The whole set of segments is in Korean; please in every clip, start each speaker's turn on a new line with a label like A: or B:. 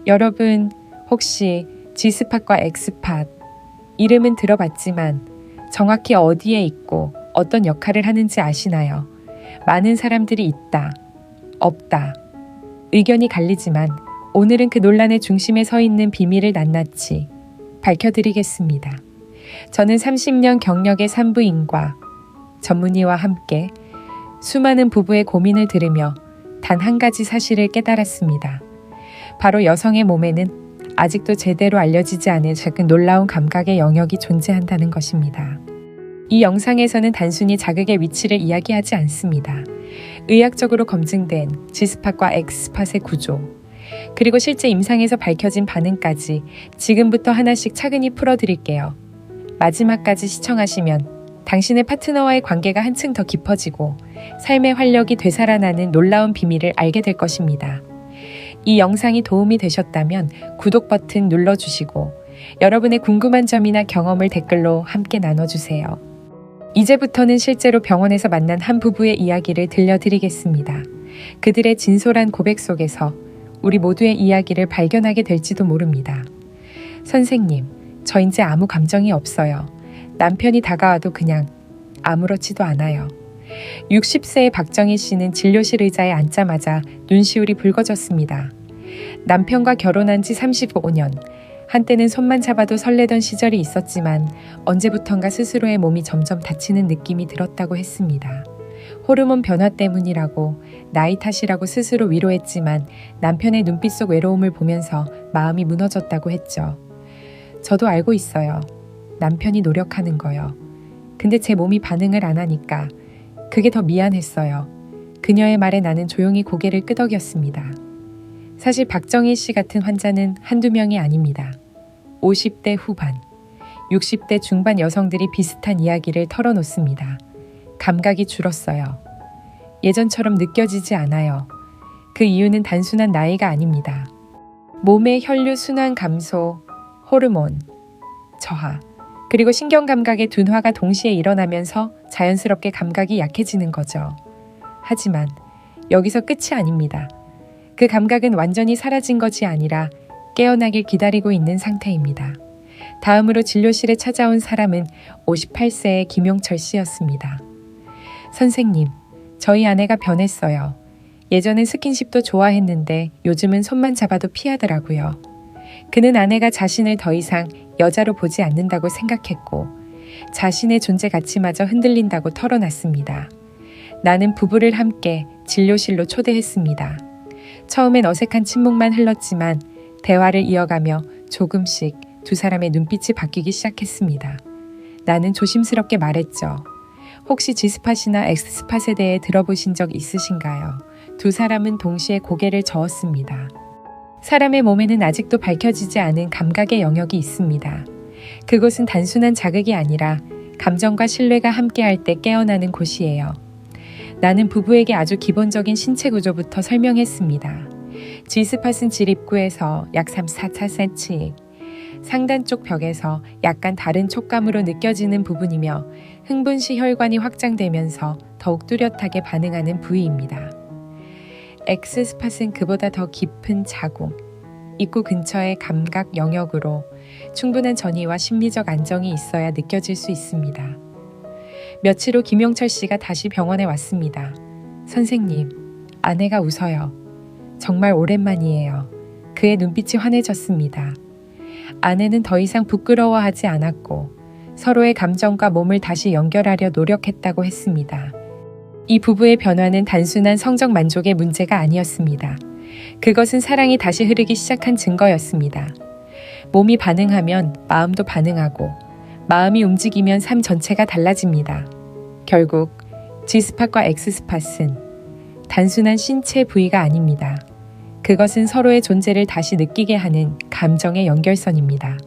A: 여러분, 혹시 G스팟과 X스팟 이름은 들어봤지만 정확히 어디에 있고 어떤 역할을 하는지 아시나요? 많은 사람들이 있다, 없다, 의견이 갈리지만 오늘은 그 논란의 중심에 서 있는 비밀을 낱낱이 밝혀드리겠습니다. 저는 30년 경력의 산부인과 전문의와 함께 수많은 부부의 고민을 들으며 단 한 가지 사실을 깨달았습니다. 바로 여성의 몸에는 아직도 제대로 알려지지 않은 작은 놀라운 감각의 영역이 존재한다는 것입니다. 이 영상에서는 단순히 자극의 위치를 이야기하지 않습니다. 의학적으로 검증된 G스팟과 X스팟의 구조, 그리고 실제 임상에서 밝혀진 반응까지 지금부터 하나씩 차근히 풀어드릴게요. 마지막까지 시청하시면 당신의 파트너와의 관계가 한층 더 깊어지고 삶의 활력이 되살아나는 놀라운 비밀을 알게 될 것입니다. 이 영상이 도움이 되셨다면 구독 버튼 눌러주시고 여러분의 궁금한 점이나 경험을 댓글로 함께 나눠주세요. 이제부터는 실제로 병원에서 만난 한 부부의 이야기를 들려드리겠습니다. 그들의 진솔한 고백 속에서 우리 모두의 이야기를 발견하게 될지도 모릅니다. 선생님, 저 이제 아무 감정이 없어요. 남편이 다가와도 그냥 아무렇지도 않아요. 60세의 박정희 씨는 진료실 의자에 앉자마자 눈시울이 붉어졌습니다. 남편과 결혼한 지 35년, 한때는 손만 잡아도 설레던 시절이 있었지만 언제부턴가 스스로의 몸이 점점 다치는 느낌이 들었다고 했습니다. 호르몬 변화 때문이라고, 나이 탓이라고 스스로 위로했지만 남편의 눈빛 속 외로움을 보면서 마음이 무너졌다고 했죠. 저도 알고 있어요. 남편이 노력하는 거요. 근데 제 몸이 반응을 안 하니까 그게 더 미안했어요. 그녀의 말에 나는 조용히 고개를 끄덕였습니다. 사실 박정희 씨 같은 환자는 한두 명이 아닙니다. 50대 후반, 60대 중반 여성들이 비슷한 이야기를 털어놓습니다. 감각이 줄었어요. 예전처럼 느껴지지 않아요. 그 이유는 단순한 나이가 아닙니다. 몸의 혈류 순환 감소, 호르몬, 저하, 그리고 신경감각의 둔화가 동시에 일어나면서 자연스럽게 감각이 약해지는 거죠. 하지만 여기서 끝이 아닙니다. 그 감각은 완전히 사라진 것이 아니라 깨어나길 기다리고 있는 상태입니다. 다음으로 진료실에 찾아온 사람은 58세의 김용철 씨였습니다. 선생님, 저희 아내가 변했어요. 예전엔 스킨십도 좋아했는데 요즘은 손만 잡아도 피하더라고요. 그는 아내가 자신을 더 이상 여자로 보지 않는다고 생각했고 자신의 존재 가치마저 흔들린다고 털어놨습니다. 나는 부부를 함께 진료실로 초대했습니다. 처음엔 어색한 침묵만 흘렀지만 대화를 이어가며 조금씩 두 사람의 눈빛이 바뀌기 시작했습니다. 나는 조심스럽게 말했죠. 혹시 G스팟이나 X스팟에 대해 들어보신 적 있으신가요? 두 사람은 동시에 고개를 저었습니다. 사람의 몸에는 아직도 밝혀지지 않은 감각의 영역이 있습니다. 그곳은 단순한 자극이 아니라 감정과 신뢰가 함께할 때 깨어나는 곳이에요. 나는 부부에게 아주 기본적인 신체 구조부터 설명했습니다. G스팟은 질 입구에서 약 3-4cm, 상단 쪽 벽에서 약간 다른 촉감으로 느껴지는 부분이며 흥분 시 혈관이 확장되면서 더욱 뚜렷하게 반응하는 부위입니다. X스팟은 그보다 더 깊은 자궁, 입구 근처의 감각 영역으로 충분한 전이와 심리적 안정이 있어야 느껴질 수 있습니다. 며칠 후 김용철 씨가 다시 병원에 왔습니다. 선생님, 아내가 웃어요. 정말 오랜만이에요. 그의 눈빛이 환해졌습니다. 아내는 더 이상 부끄러워하지 않았고 서로의 감정과 몸을 다시 연결하려 노력했다고 했습니다. 이 부부의 변화는 단순한 성적 만족의 문제가 아니었습니다. 그것은 사랑이 다시 흐르기 시작한 증거였습니다. 몸이 반응하면 마음도 반응하고 마음이 움직이면 삶 전체가 달라집니다. 결국 G스팟과 X스팟은 단순한 신체 부위가 아닙니다. 그것은 서로의 존재를 다시 느끼게 하는 감정의 연결선입니다.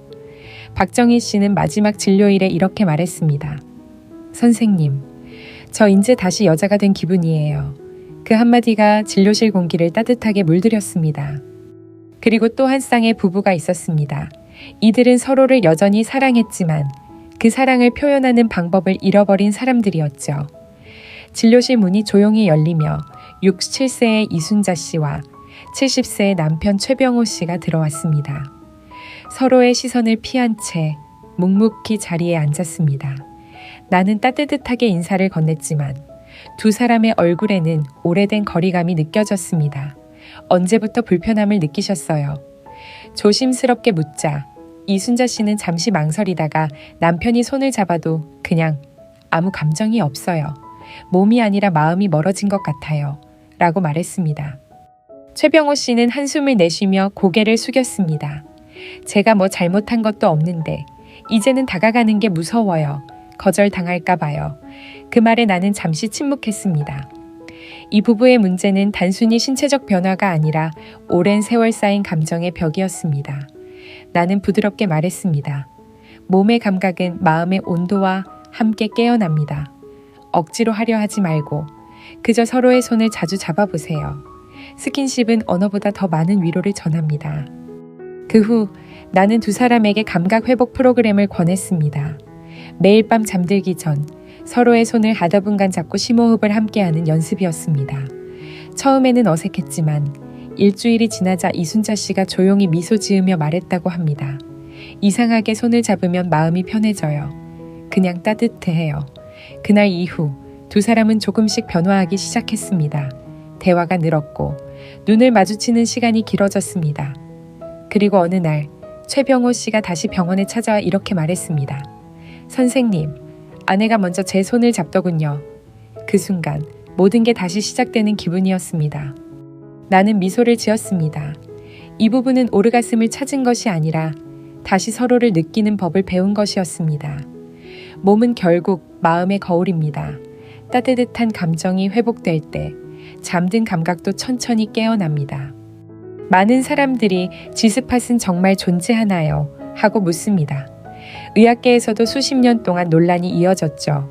A: 박정희 씨는 마지막 진료일에 이렇게 말했습니다. 선생님, 저 이제 다시 여자가 된 기분이에요. 그 한마디가 진료실 공기를 따뜻하게 물들였습니다. 그리고 또 한 쌍의 부부가 있었습니다. 이들은 서로를 여전히 사랑했지만 그 사랑을 표현하는 방법을 잃어버린 사람들이었죠. 진료실 문이 조용히 열리며 67세의 이순자 씨와 70세의 남편 최병호 씨가 들어왔습니다. 서로의 시선을 피한 채 묵묵히 자리에 앉았습니다. 나는 따뜻하게 인사를 건넸지만 두 사람의 얼굴에는 오래된 거리감이 느껴졌습니다. 언제부터 불편함을 느끼셨어요? 조심스럽게 묻자 이순자 씨는 잠시 망설이다가 남편이 손을 잡아도 그냥 아무 감정이 없어요. 몸이 아니라 마음이 멀어진 것 같아요. 라고 말했습니다. 최병호 씨는 한숨을 내쉬며 고개를 숙였습니다. 제가 뭐 잘못한 것도 없는데 이제는 다가가는 게 무서워요. 거절당할까 봐요. 그 말에 나는 잠시 침묵했습니다. 이 부부의 문제는 단순히 신체적 변화가 아니라 오랜 세월 쌓인 감정의 벽이었습니다. 나는 부드럽게 말했습니다. 몸의 감각은 마음의 온도와 함께 깨어납니다. 억지로 하려 하지 말고 그저 서로의 손을 자주 잡아보세요. 스킨십은 언어보다 더 많은 위로를 전합니다. 그 후 나는 두 사람에게 감각 회복 프로그램을 권했습니다. 매일 밤 잠들기 전 서로의 손을 하다분간 잡고 심호흡을 함께하는 연습이었습니다. 처음에는 어색했지만 일주일이 지나자 이순자 씨가 조용히 미소 지으며 말했다고 합니다. 이상하게 손을 잡으면 마음이 편해져요. 그냥 따뜻해해요. 그날 이후 두 사람은 조금씩 변화하기 시작했습니다. 대화가 늘었고 눈을 마주치는 시간이 길어졌습니다. 그리고 어느 날 최병호 씨가 다시 병원에 찾아와 이렇게 말했습니다. 선생님, 아내가 먼저 제 손을 잡더군요. 그 순간 모든 게 다시 시작되는 기분이었습니다. 나는 미소를 지었습니다. 이 부분은 오르가슴을 찾은 것이 아니라 다시 서로를 느끼는 법을 배운 것이었습니다. 몸은 결국 마음의 거울입니다. 따뜻한 감정이 회복될 때 잠든 감각도 천천히 깨어납니다. 많은 사람들이 지스팟은 정말 존재하나요? 하고 묻습니다. 의학계에서도 수십 년 동안 논란이 이어졌죠.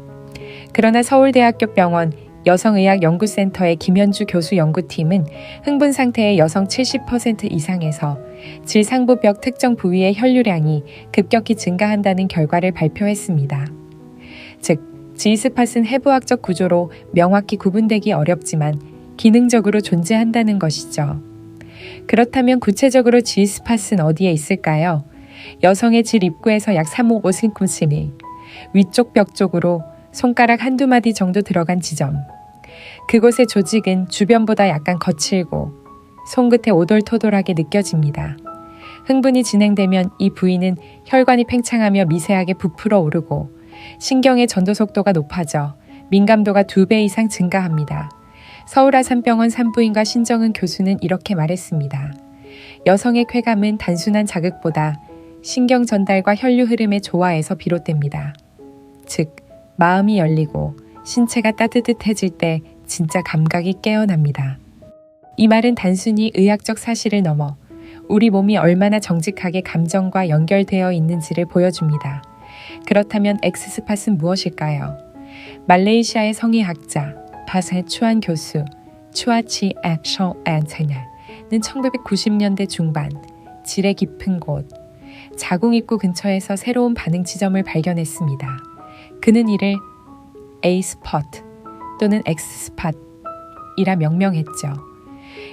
A: 그러나 서울대학교 병원 여성의학연구센터의 김현주 교수 연구팀은 흥분 상태의 여성 70% 이상에서 질상부벽 특정 부위의 혈류량이 급격히 증가한다는 결과를 발표했습니다. 즉, 지스팟은 해부학적 구조로 명확히 구분되기 어렵지만 기능적으로 존재한다는 것이죠. 그렇다면 구체적으로 G스팟은 어디에 있을까요? 여성의 질 입구에서 약 3.5cm, 위쪽 벽 쪽으로 손가락 한두 마디 정도 들어간 지점. 그곳의 조직은 주변보다 약간 거칠고 손끝에 오돌토돌하게 느껴집니다. 흥분이 진행되면 이 부위는 혈관이 팽창하며 미세하게 부풀어 오르고 신경의 전도 속도가 높아져 민감도가 2배 이상 증가합니다. 서울아산병원 산부인과 신정은 교수는 이렇게 말했습니다. 여성의 쾌감은 단순한 자극보다 신경 전달과 혈류 흐름의 조화에서 비롯됩니다. 즉, 마음이 열리고 신체가 따뜻해질 때 진짜 감각이 깨어납니다. 이 말은 단순히 의학적 사실을 넘어 우리 몸이 얼마나 정직하게 감정과 연결되어 있는지를 보여줍니다. 그렇다면 X스팟은 무엇일까요? 말레이시아의 성의학자 바세 추안 교수 추아치 액션 앤테냐는 1990년대 중반 질의 깊은 곳 자궁 입구 근처에서 새로운 반응 지점을 발견했습니다. 그는 이를 A-스팟 또는 X스팟이라 명명했죠.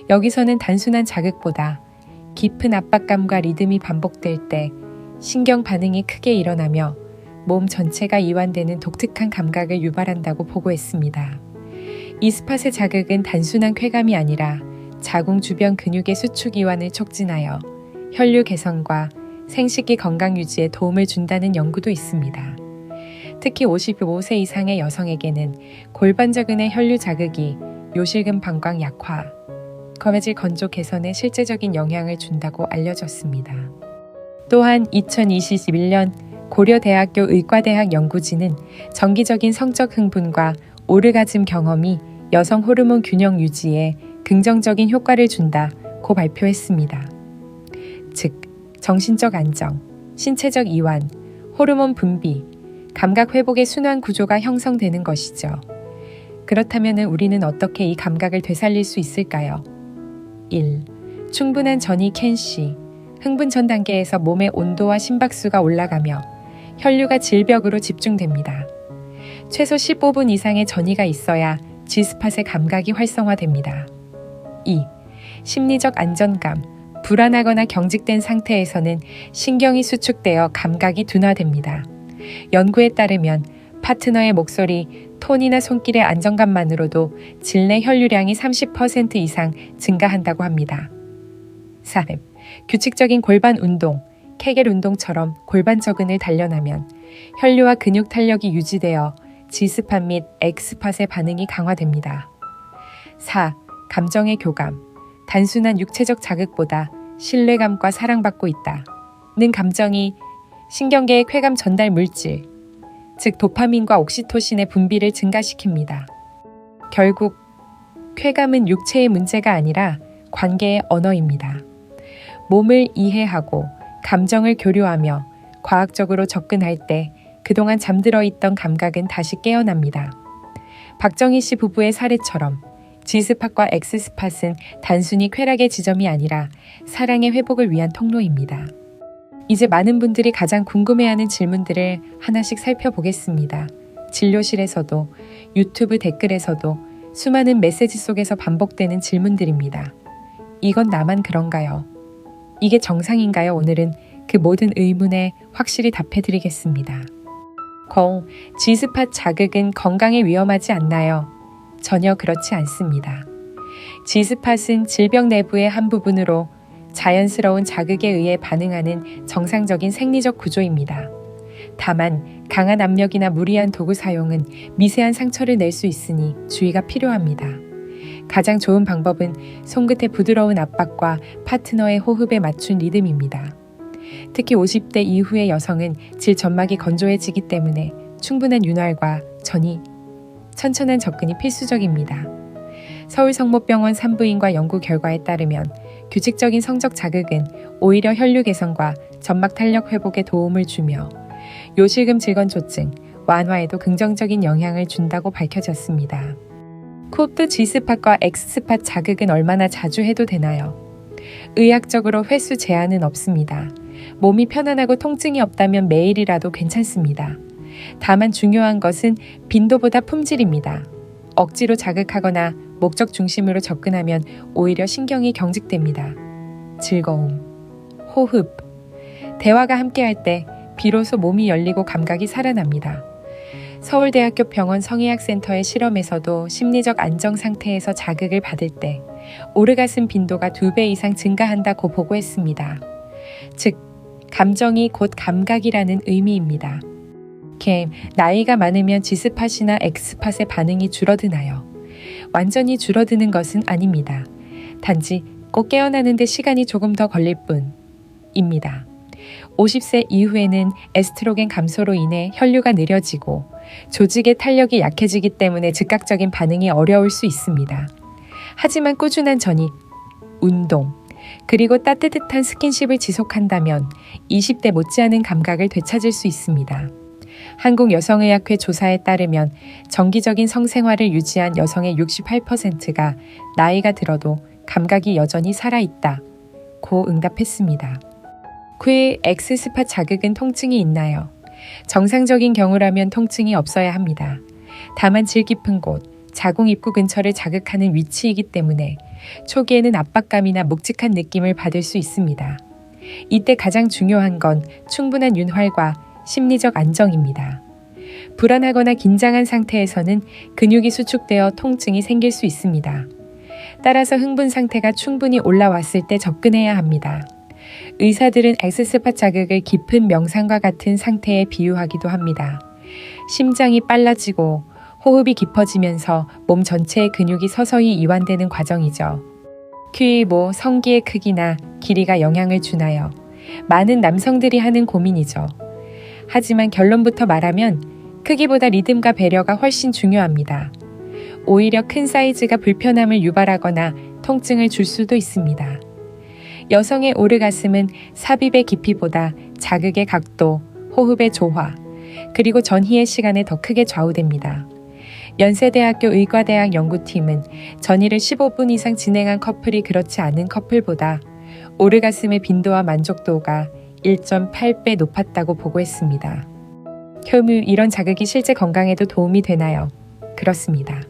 A: 여기서는 단순한 자극보다 깊은 압박감과 리듬이 반복될 때 신경 반응이 크게 일어나며 몸 전체가 이완되는 독특한 감각을 유발한다고 보고했습니다. 이 스팟의 자극은 단순한 쾌감이 아니라 자궁 주변 근육의 수축 이완을 촉진하여 혈류 개선과 생식기 건강 유지에 도움을 준다는 연구도 있습니다. 특히 55세 이상의 여성에게는 골반저근의 혈류 자극이 요실금 방광 약화, 거매질 건조 개선에 실제적인 영향을 준다고 알려졌습니다. 또한 2021년 고려대학교 의과대학 연구진은 정기적인 성적 흥분과 오르가즘 경험이 여성 호르몬 균형 유지에 긍정적인 효과를 준다고 발표했습니다. 즉, 정신적 안정, 신체적 이완, 호르몬 분비, 감각 회복의 순환 구조가 형성되는 것이죠. 그렇다면 우리는 어떻게 이 감각을 되살릴 수 있을까요? 1. 충분한 전이 캔시, 흥분 전 단계에서 몸의 온도와 심박수가 올라가며 혈류가 질벽으로 집중됩니다. 최소 15분 이상의 전이가 있어야 G스팟의 감각이 활성화됩니다. 2. 심리적 안정감, 불안하거나 경직된 상태에서는 신경이 수축되어 감각이 둔화됩니다. 연구에 따르면 파트너의 목소리, 톤이나 손길의 안정감만으로도 질내 혈류량이 30% 이상 증가한다고 합니다. 3. 규칙적인 골반 운동, 케겔 운동처럼 골반 저근을 단련하면 혈류와 근육 탄력이 유지되어 G스팟 및 X스팟의 반응이 강화됩니다. 4. 감정의 교감, 단순한 육체적 자극보다 신뢰감과 사랑받고 있다는 감정이 신경계의 쾌감 전달 물질, 즉 도파민과 옥시토신의 분비를 증가시킵니다. 결국 쾌감은 육체의 문제가 아니라 관계의 언어입니다. 몸을 이해하고 감정을 교류하며 과학적으로 접근할 때 그동안 잠들어 있던 감각은 다시 깨어납니다. 박정희 씨 부부의 사례처럼 G스팟과 X스팟은 단순히 쾌락의 지점이 아니라 사랑의 회복을 위한 통로입니다. 이제 많은 분들이 가장 궁금해하는 질문들을 하나씩 살펴보겠습니다. 진료실에서도 유튜브 댓글에서도 수많은 메시지 속에서 반복되는 질문들입니다. 이건 나만 그런가요? 이게 정상인가요? 오늘은 그 모든 의문에 확실히 답해드리겠습니다. G스팟 자극은 건강에 위험하지 않나요? 전혀 그렇지 않습니다. G스팟은 질병 내부의 한 부분으로 자연스러운 자극에 의해 반응하는 정상적인 생리적 구조입니다. 다만 강한 압력이나 무리한 도구 사용은 미세한 상처를 낼 수 있으니 주의가 필요합니다. 가장 좋은 방법은 손끝의 부드러운 압박과 파트너의 호흡에 맞춘 리듬입니다. 특히 50대 이후의 여성은 질 점막이 건조해지기 때문에 충분한 윤활과 전이, 천천한 접근이 필수적입니다. 서울성모병원 산부인과 연구 결과에 따르면 규칙적인 성적 자극은 오히려 혈류 개선과 점막 탄력 회복에 도움을 주며 요실금 질건조증 완화에도 긍정적인 영향을 준다고 밝혀졌습니다. 콧도 G스팟과 X스팟 자극은 얼마나 자주 해도 되나요? 의학적으로 횟수 제한은 없습니다. 몸이 편안하고 통증이 없다면 매일이라도 괜찮습니다. 다만 중요한 것은 빈도보다 품질입니다. 억지로 자극하거나 목적 중심으로 접근하면 오히려 신경이 경직됩니다. 즐거움, 호흡, 대화가 함께할 때 비로소 몸이 열리고 감각이 살아납니다. 서울대학교 병원 성의학센터의 실험에서도 심리적 안정 상태에서 자극을 받을 때 오르가슴 빈도가 2배 이상 증가한다고 보고했습니다. 즉, 감정이 곧 감각이라는 의미입니다. 나이가 많으면 G스팟이나 X스팟의 반응이 줄어드나요? 완전히 줄어드는 것은 아닙니다. 단지 꼭 깨어나는 데 시간이 조금 더 걸릴 뿐입니다. 50세 이후에는 에스트로겐 감소로 인해 혈류가 느려지고 조직의 탄력이 약해지기 때문에 즉각적인 반응이 어려울 수 있습니다. 하지만 꾸준한 전입, 운동, 그리고 따뜻한 스킨십을 지속한다면 20대 못지않은 감각을 되찾을 수 있습니다. 한국여성의학회 조사에 따르면 정기적인 성생활을 유지한 여성의 68%가 나이가 들어도 감각이 여전히 살아있다고 응답했습니다. 그의 X스팟 자극은 통증이 있나요? 정상적인 경우라면 통증이 없어야 합니다. 다만 질 깊은 곳, 자궁 입구 근처를 자극하는 위치이기 때문에 초기에는 압박감이나 묵직한 느낌을 받을 수 있습니다. 이때 가장 중요한 건 충분한 윤활과 심리적 안정입니다. 불안하거나 긴장한 상태에서는 근육이 수축되어 통증이 생길 수 있습니다. 따라서 흥분 상태가 충분히 올라왔을 때 접근해야 합니다. 의사들은 X스팟 자극을 깊은 명상과 같은 상태에 비유하기도 합니다. 심장이 빨라지고 호흡이 깊어지면서 몸 전체의 근육이 서서히 이완되는 과정이죠. 성기의 크기나 길이가 영향을 주나요? 많은 남성들이 하는 고민이죠. 하지만 결론부터 말하면 크기보다 리듬과 배려가 훨씬 중요합니다. 오히려 큰 사이즈가 불편함을 유발하거나 통증을 줄 수도 있습니다. 여성의 오르가슴은 삽입의 깊이보다 자극의 각도, 호흡의 조화, 그리고 전희의 시간에 더 크게 좌우됩니다. 연세대학교 의과대학 연구팀은 전이를 15분 이상 진행한 커플이 그렇지 않은 커플보다 오르가슴의 빈도와 만족도가 1.8배 높았다고 보고했습니다. 이런 자극이 실제 건강에도 도움이 되나요? 그렇습니다.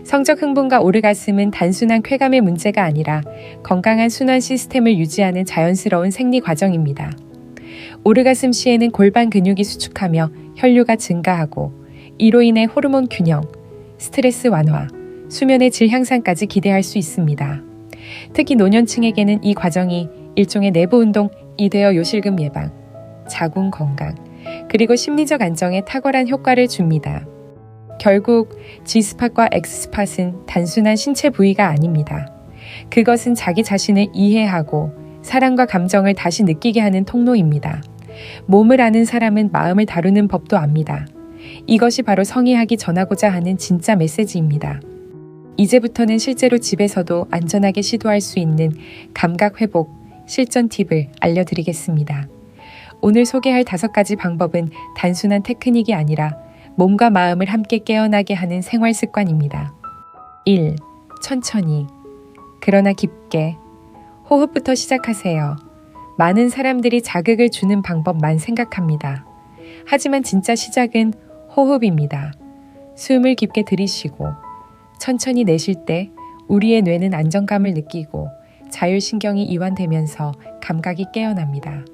A: 성적 흥분과 오르가슴은 단순한 쾌감의 문제가 아니라 건강한 순환 시스템을 유지하는 자연스러운 생리 과정입니다. 오르가슴 시에는 골반 근육이 수축하며 혈류가 증가하고 이로 인해 호르몬 균형, 스트레스 완화, 수면의 질 향상까지 기대할 수 있습니다. 특히 노년층에게는 이 과정이 일종의 내부 운동이 되어 요실금 예방, 자궁 건강, 그리고 심리적 안정에 탁월한 효과를 줍니다. 결국 G스팟과 X스팟은 단순한 신체 부위가 아닙니다. 그것은 자기 자신을 이해하고 사랑과 감정을 다시 느끼게 하는 통로입니다. 몸을 아는 사람은 마음을 다루는 법도 압니다. 이것이 바로 성의학이 전하고자 하는 진짜 메시지입니다. 이제부터는 실제로 집에서도 안전하게 시도할 수 있는 감각 회복, 실전 팁을 알려드리겠습니다. 오늘 소개할 5가지 방법은 단순한 테크닉이 아니라 몸과 마음을 함께 깨어나게 하는 생활 습관입니다. 1. 천천히, 그러나 깊게. 호흡부터 시작하세요. 많은 사람들이 자극을 주는 방법만 생각합니다. 하지만 진짜 시작은 호흡입니다. 숨을 깊게 들이쉬고 천천히 내쉴 때 우리의 뇌는 안정감을 느끼고 자율신경이 이완되면서 감각이 깨어납니다.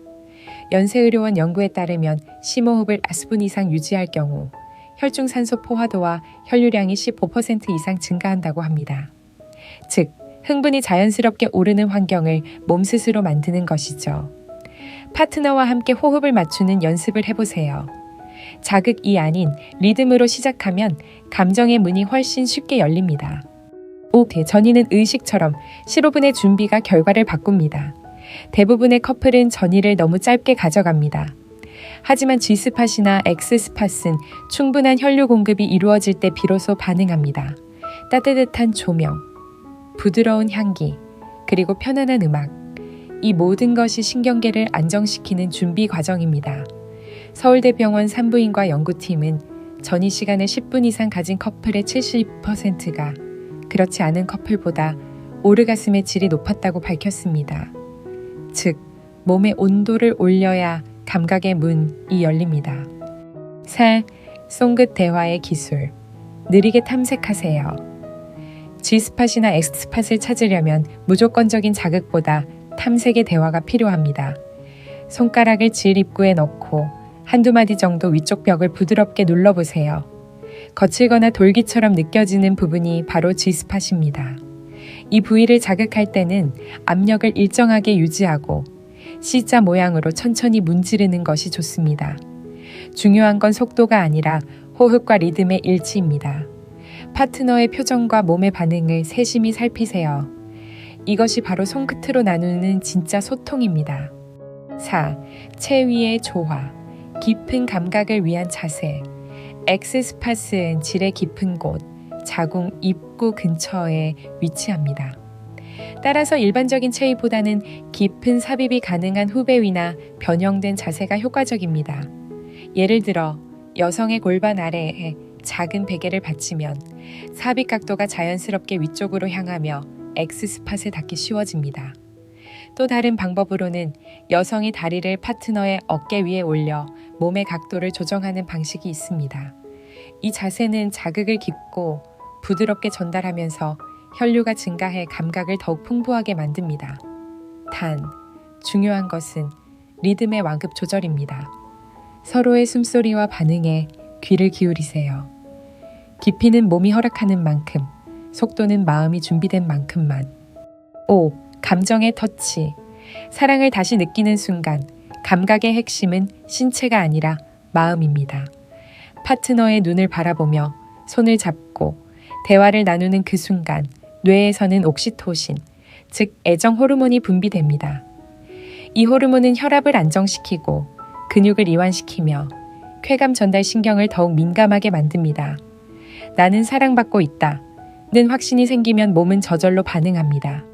A: 연세의료원 연구에 따르면 심호흡을 5분 이상 유지할 경우 혈중산소 포화도와 혈류량이 15% 이상 증가한다고 합니다. 즉, 흥분이 자연스럽게 오르는 환경을 몸 스스로 만드는 것이죠. 파트너와 함께 호흡을 맞추는 연습을 해보세요. 자극이 아닌 리듬으로 시작하면 감정의 문이 훨씬 쉽게 열립니다. 5. 전이는 의식처럼 15분의 준비가 결과를 바꿉니다. 대부분의 커플은 전이를 너무 짧게 가져갑니다. 하지만 G스팟이나 X스팟은 충분한 혈류 공급이 이루어질 때 비로소 반응합니다. 따뜻한 조명, 부드러운 향기, 그리고 편안한 음악. 이 모든 것이 신경계를 안정시키는 준비 과정입니다. 서울대병원 산부인과 연구팀은 전이 시간을 10분 이상 가진 커플의 70%가 그렇지 않은 커플보다 오르가슴의 질이 높았다고 밝혔습니다. 즉, 몸의 온도를 올려야 감각의 문이 열립니다. 4. 송긋 대화의 기술. 느리게 탐색하세요. G스팟이나 X스팟을 찾으려면 무조건적인 자극보다 탐색의 대화가 필요합니다. 손가락을 질 입구에 넣고 한두 마디 정도 위쪽 벽을 부드럽게 눌러보세요. 거칠거나 돌기처럼 느껴지는 부분이 바로 G스팟입니다. 이 부위를 자극할 때는 압력을 일정하게 유지하고 C자 모양으로 천천히 문지르는 것이 좋습니다. 중요한 건 속도가 아니라 호흡과 리듬의 일치입니다. 파트너의 표정과 몸의 반응을 세심히 살피세요. 이것이 바로 손끝으로 나누는 진짜 소통입니다. 4. 체위의 조화, 깊은 감각을 위한 자세. X스팟은 질의 깊은 곳, 자궁 입구 근처에 위치합니다. 따라서 일반적인 체위보다는 깊은 삽입이 가능한 후배위나 변형된 자세가 효과적입니다. 예를 들어 여성의 골반 아래에 작은 베개를 받치면 삽입 각도가 자연스럽게 위쪽으로 향하며 X스팟에 닿기 쉬워집니다. 또 다른 방법으로는 여성이 다리를 파트너의 어깨 위에 올려 몸의 각도를 조정하는 방식이 있습니다. 이 자세는 자극을 깊고 부드럽게 전달하면서 혈류가 증가해 감각을 더욱 풍부하게 만듭니다. 단, 중요한 것은 리듬의 완급 조절입니다. 서로의 숨소리와 반응에 귀를 기울이세요. 깊이는 몸이 허락하는 만큼, 속도는 마음이 준비된 만큼만. 5. 감정의 터치. 사랑을 다시 느끼는 순간, 감각의 핵심은 신체가 아니라 마음입니다. 파트너의 눈을 바라보며 손을 잡고 대화를 나누는 그 순간, 뇌에서는 옥시토신, 즉 애정 호르몬이 분비됩니다. 이 호르몬은 혈압을 안정시키고 근육을 이완시키며 쾌감 전달 신경을 더욱 민감하게 만듭니다. 나는 사랑받고 있다는 확신이 생기면 몸은 저절로 반응합니다.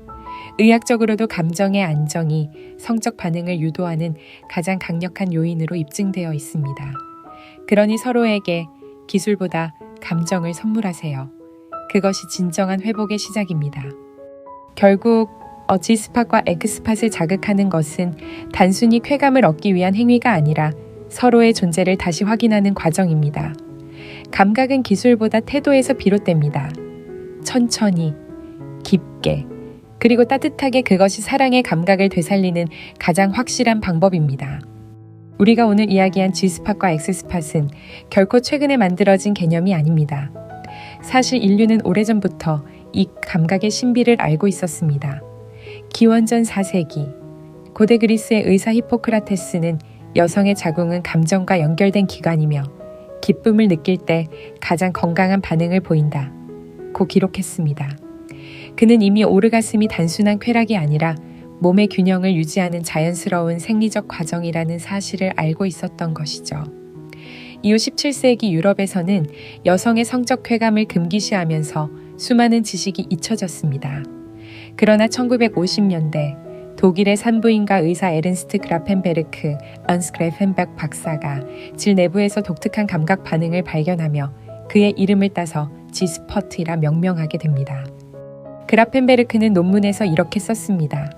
A: 의학적으로도 감정의 안정이 성적 반응을 유도하는 가장 강력한 요인으로 입증되어 있습니다. 그러니 서로에게 기술보다 감정을 선물하세요. 그것이 진정한 회복의 시작입니다. 결국 G스팟과 X스팟을 자극하는 것은 단순히 쾌감을 얻기 위한 행위가 아니라 서로의 존재를 다시 확인하는 과정입니다. 감각은 기술보다 태도에서 비롯됩니다. 천천히, 깊게, 그리고 따뜻하게 그것이 사랑의 감각을 되살리는 가장 확실한 방법입니다. 우리가 오늘 이야기한 G스팟과 X스팟은 결코 최근에 만들어진 개념이 아닙니다. 사실 인류는 오래전부터 이 감각의 신비를 알고 있었습니다. 기원전 4세기, 고대 그리스의 의사 히포크라테스는 여성의 자궁은 감정과 연결된 기관이며 기쁨을 느낄 때 가장 건강한 반응을 보인다 고 기록했습니다. 그는 이미 오르가슴이 단순한 쾌락이 아니라 몸의 균형을 유지하는 자연스러운 생리적 과정이라는 사실을 알고 있었던 것이죠. 이후 17세기 유럽에서는 여성의 성적 쾌감을 금기시하면서 수많은 지식이 잊혀졌습니다. 그러나 1950년대 독일의 산부인과 의사 에른스트 그라펜베르크 언스크레펜백 박사가 질 내부에서 독특한 감각 반응을 발견하며 그의 이름을 따서 G스팟이라 명명하게 됩니다. 그라펜베르크는 논문에서 이렇게 썼습니다.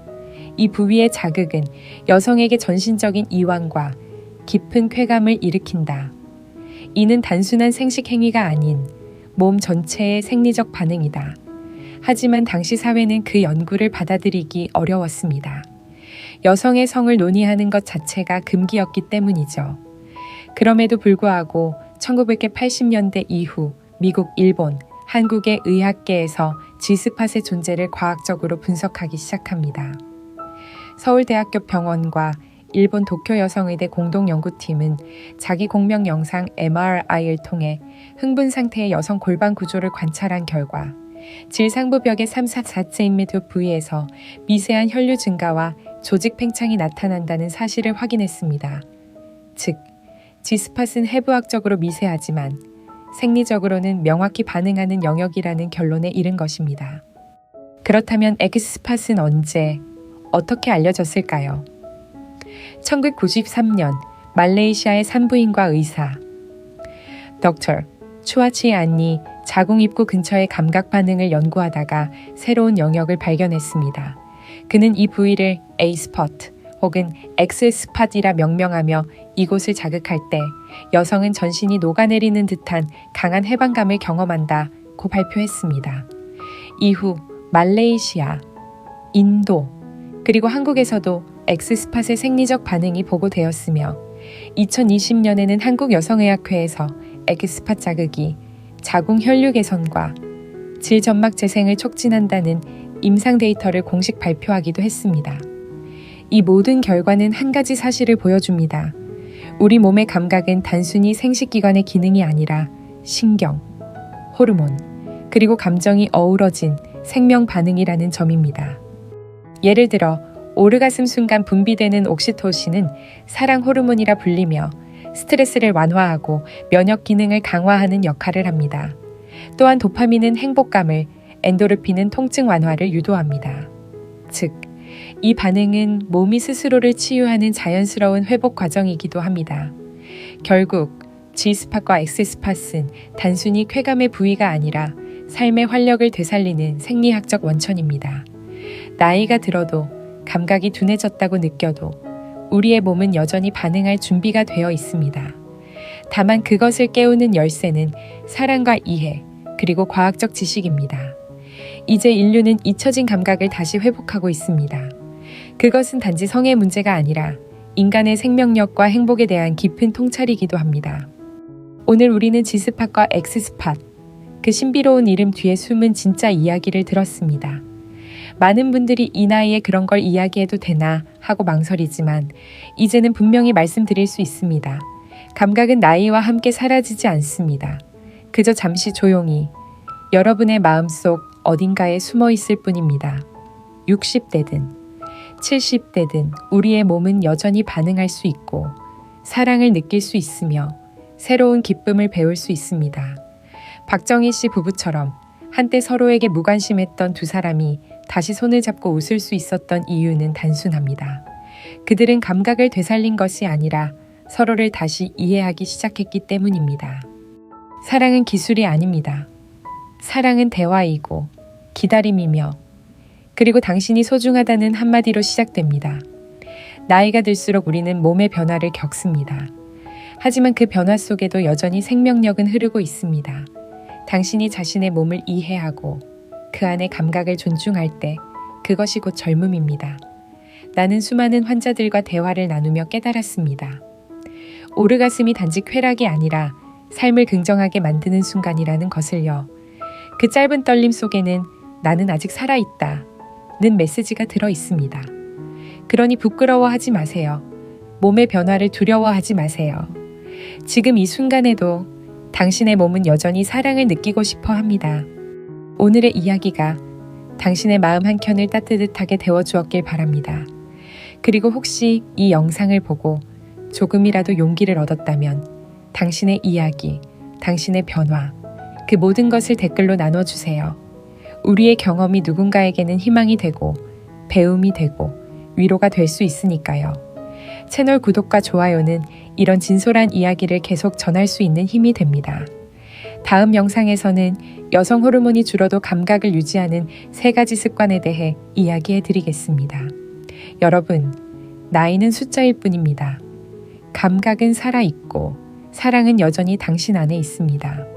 A: 이 부위의 자극은 여성에게 전신적인 이완과 깊은 쾌감을 일으킨다. 이는 단순한 생식 행위가 아닌 몸 전체의 생리적 반응이다. 하지만 당시 사회는 그 연구를 받아들이기 어려웠습니다. 여성의 성을 논의하는 것 자체가 금기였기 때문이죠. 그럼에도 불구하고 1980년대 이후 미국, 일본, 한국의 의학계에서 G스팟의 존재를 과학적으로 분석하기 시작합니다. 서울대학교 병원과 일본 도쿄 여성의대 공동연구팀은 자기 공명 영상 MRI를 통해 흥분 상태의 여성 골반 구조를 관찰한 결과 질 상부벽의 3, 4cm 부위에서 미세한 혈류 증가와 조직 팽창이 나타난다는 사실을 확인했습니다. 즉, G스팟은 해부학적으로 미세하지만 생리적으로는 명확히 반응하는 영역이라는 결론에 이른 것입니다. 그렇다면 X스팟은 언제, 어떻게 알려졌을까요? 1993년 말레이시아의 산부인과 의사 Dr. 추아치안이 자궁 입구 근처의 감각 반응을 연구하다가 새로운 영역을 발견했습니다. 그는 이 부위를 A스팟 혹은 X스팟이라 명명하며 이곳을 자극할 때 여성은 전신이 녹아내리는 듯한 강한 해방감을 경험한다고 발표했습니다. 이후 말레이시아, 인도, 그리고 한국에서도 X스팟의 생리적 반응이 보고되었으며 2020년에는 한국여성의학회에서 X스팟 자극이 자궁 혈류 개선과 질 점막 재생을 촉진한다는 임상 데이터를 공식 발표하기도 했습니다. 이 모든 결과는 한 가지 사실을 보여줍니다. 우리 몸의 감각은 단순히 생식기관의 기능이 아니라 신경, 호르몬, 그리고 감정이 어우러진 생명 반응이라는 점입니다. 예를 들어 오르가슴 순간 분비되는 옥시토신은 사랑 호르몬이라 불리며 스트레스를 완화하고 면역 기능을 강화하는 역할을 합니다. 또한 도파민은 행복감을, 엔도르핀은 통증 완화를 유도합니다. 즉, 이 반응은 몸이 스스로를 치유하는 자연스러운 회복 과정이기도 합니다. 결국 G스팟과 X스팟은 단순히 쾌감의 부위가 아니라 삶의 활력을 되살리는 생리학적 원천입니다. 나이가 들어도 감각이 둔해졌다고 느껴도 우리의 몸은 여전히 반응할 준비가 되어 있습니다. 다만 그것을 깨우는 열쇠는 사랑과 이해, 그리고 과학적 지식입니다. 이제 인류는 잊혀진 감각을 다시 회복하고 있습니다. 그것은 단지 성의 문제가 아니라 인간의 생명력과 행복에 대한 깊은 통찰이기도 합니다. 오늘 우리는 G스팟과 X스팟, 그 신비로운 이름 뒤에 숨은 진짜 이야기를 들었습니다. 많은 분들이 이 나이에 그런 걸 이야기해도 되나 하고 망설이지만 이제는 분명히 말씀드릴 수 있습니다. 감각은 나이와 함께 사라지지 않습니다. 그저 잠시 조용히 여러분의 마음속 어딘가에 숨어 있을 뿐입니다. 60대든 70대든 우리의 몸은 여전히 반응할 수 있고 사랑을 느낄 수 있으며 새로운 기쁨을 배울 수 있습니다. 박정희 씨 부부처럼 한때 서로에게 무관심했던 두 사람이 다시 손을 잡고 웃을 수 있었던 이유는 단순합니다. 그들은 감각을 되살린 것이 아니라 서로를 다시 이해하기 시작했기 때문입니다. 사랑은 기술이 아닙니다. 사랑은 대화이고 기다림이며 그리고 당신이 소중하다는 한마디로 시작됩니다. 나이가 들수록 우리는 몸의 변화를 겪습니다. 하지만 그 변화 속에도 여전히 생명력은 흐르고 있습니다. 당신이 자신의 몸을 이해하고 그 안의 감각을 존중할 때 그것이 곧 젊음입니다. 나는 수많은 환자들과 대화를 나누며 깨달았습니다. 오르가슴이 단지 쾌락이 아니라 삶을 긍정하게 만드는 순간이라는 것을요. 그 짧은 떨림 속에는 나는 아직 살아있다 는 메시지가 들어 있습니다. 그러니 부끄러워하지 마세요. 몸의 변화를 두려워하지 마세요. 지금 이 순간에도 당신의 몸은 여전히 사랑을 느끼고 싶어 합니다. 오늘의 이야기가 당신의 마음 한켠을 따뜻하게 데워주었길 바랍니다. 그리고 혹시 이 영상을 보고 조금이라도 용기를 얻었다면 당신의 이야기, 당신의 변화, 그 모든 것을 댓글로 나눠주세요. 우리의 경험이 누군가에게는 희망이 되고 배움이 되고 위로가 될 수 있으니까요. 채널 구독과 좋아요는 이런 진솔한 이야기를 계속 전할 수 있는 힘이 됩니다. 다음 영상에서는 여성 호르몬이 줄어도 감각을 유지하는 3가지 습관에 대해 이야기해 드리겠습니다. 여러분, 나이는 숫자일 뿐입니다. 감각은 살아있고 사랑은 여전히 당신 안에 있습니다.